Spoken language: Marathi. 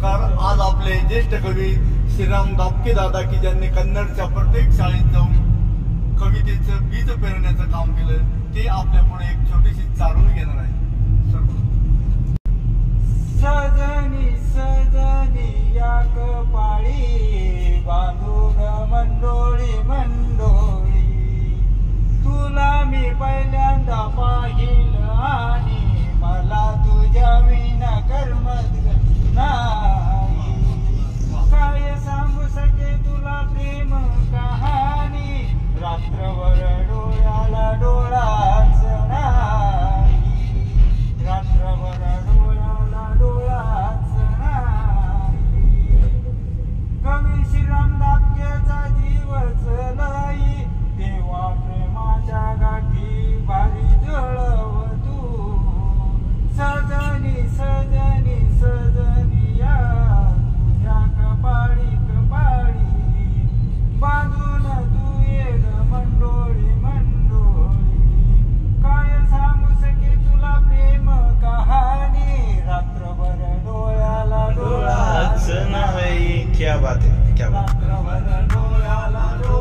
नमस्कार. आज आपले ज्येष्ठ कवी श्रीराम दापके दादा की ज्यांनी कन्नडच्या प्रत्येक शाळेत जाऊन कवितेचं बीज पेरण्याचं काम केलं ते आपल्या पुढे एक छोटीशी चारोळी घेणार आहे. सजनी सजनी या कपाळी बांधून मंडोळी मंडोळी तुला मी पहिल्यांदा पाहिलं आणि मला तुझ्या विना करमत नाही. काय सांगू सके तुला प्रेम कहाणी रात्रभर डोळ्याला डोळाच नाही. रात्रभर डोळ्याला डोळाच नाही. कवी श्रीराम दापकेचा जीवच लई तेव्हा प्रेमाच्या गाठी भारी जळव तू. सजनी सजनी सजनी या तुझ्या कपाळी कपाळी बांधून तू येल मंडोळी मंडोळी. काय सांगू सके तुला प्रेम कहाणी रात्रभर डोळ्याला डोळाच नाही. क्या बात है, क्या बात. रात्रभर डोळ्याला डोळा